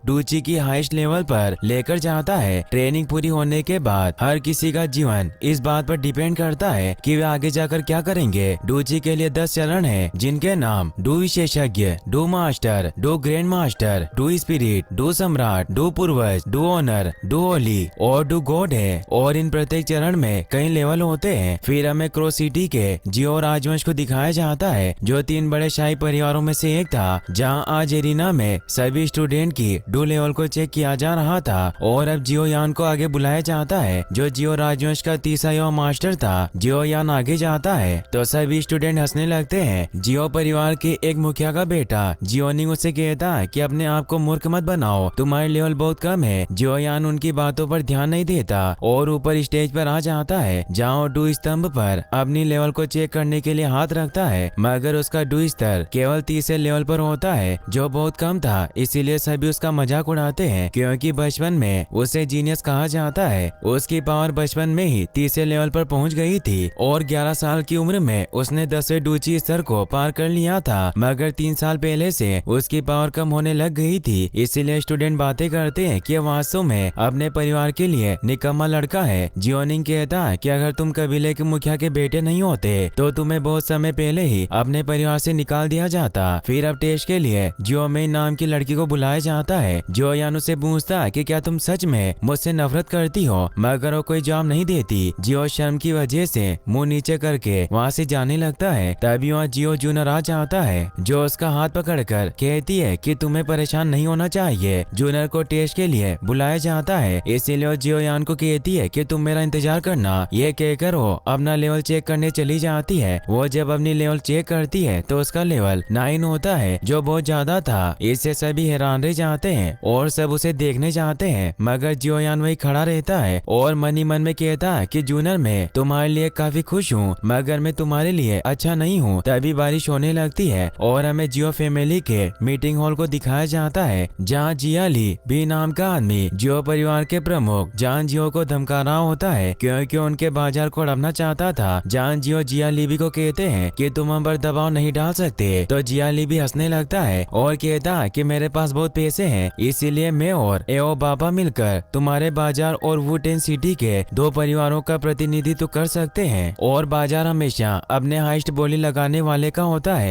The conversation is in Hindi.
डूची की हाईएस्ट लेवल पर लेकर जाता है। ट्रेनिंग पूरी होने के बाद हर किसी का जीवन इस बात पर डिपेंड करता है कि वे आगे जाकर क्या करेंगे। डूची के लिए 10 चरण हैं, जिनके नाम डू विशेषज्ञ, do master, do grand master, do spirit, do सम्राट, डू पूर्वज, डू ऑनर, डू होली और डू गॉड है। और इन प्रत्येक चरण में कई लेवल होते हैं। फिर हमें क्रॉस सिटी के जियो राजवंश को दिखाया जाता है, जो 3 बड़े शाही परिवारों में से एक था, जहां आज एरिना में सभी स्टूडेंट की डू लेवल को चेक किया जा रहा था। और अब जियो यान को आगे बुलाया जाता है, जो जियो राजवंश का तीसरा युवा मास्टर था। जियो यान आगे जाता है तो सभी स्टूडेंट हंसने लगते हैं। जियो परिवार के एक मुखिया का बेटा जियोनिंग उसे कहता है कि अपने आप को मूर्ख मत बनाओ, तुम्हारी लेवल बहुत कम है। जियो यान उनकी बातों पर ध्यान नहीं देता और ऊपर स्टेज पर आ जाता है, जहाँ डू स्तंभ पर अपनी लेवल को चेक करने के लिए हाथ रखता है, मगर उसका डू स्तर केवल 30 लेवल पर होता है, जो बहुत कम था। इसीलिए सभी उसका मजाक उड़ाते हैं, क्योंकि बचपन में उसे जीनियस कहा जाता है। उसकी पावर बचपन में ही 30 लेवल पर पहुंच गई थी और 11 साल की उम्र में उसने 10वें डूची स्तर को पार कर लिया था, मगर 3 साल पहले से उसकी पावर कम होने लग गई थी। इसीलिए स्टूडेंट बातें करते हैं कि वास्तव में अपने परिवार के लिए निकम्मा लड़का है। जियोनिंग कहता है कि अगर तुम कबीले के मुखिया के बेटे नहीं होते तो तुम्हें बहुत समय पहले ही अपने परिवार से निकाल दिया जाता। फिर अब टेस्ट के लिए जियो मेई नाम की लड़की को बुलाया जाता है। जियो यान से पूछता है कि क्या तुम सच में मुझसे नफरत करती हो, मगर वो कोई जवाब नहीं देती। जियो शर्म की वजह से मुंह नीचे करके वहाँ से जाने लगता है। तभी वहाँ जियो जूनियर आ जाता है, जो उसका हाथ पकड़कर कहती है कि तुम्हें परेशान नहीं होना चाहिए। जूनियर को टेस्ट के लिए बुलाया जाता है, इसीलिए वो जियो यान को कहती है कि तुम मेरा इंतजार करना। ये कहकर वो अपना लेवल चेक करने चली जाती है। वो जब अपनी लेवल चेक करती है तो उसका लेवल 9 होता है, जो बहुत ज्यादा था। इससे सभी हैरान रह जाते हैं और सब उसे देखने जाते हैं, मगर जियो यान वही खड़ा रहता है और मन ही मन में कहता है कि जूनियर मैं तुम्हारे लिए काफी खुश हूँ, मगर मैं तुम्हारे लिए अच्छा नहीं हूँ। तभी बारिश होने लगती है और हमें जियो फैमिली के मीटिंग हॉल को दिखाया जाता है, जहाँ जिया ली बी नाम का आदमी जियो परिवार के प्रमुख जान जियो को धमका रहा होता है, क्योंकि उनके बाजार को हड़पना चाहता था। जान जियो जिया लीबी को कहते हैं कि तुम हम पर दबाव नहीं डाल सकते, तो जिया लीबी हंसने लगता है और कहता है कि मेरे पास बहुत पैसे हैं, इसीलिए मैं और एओ बाबा मिलकर तुम्हारे बाजार और वुटेन सिटी के 2 परिवारों का प्रतिनिधित्व कर सकते हैं। और बाजार हमेशा अपने हाईएस्ट बोली लगाने वाले का होता है।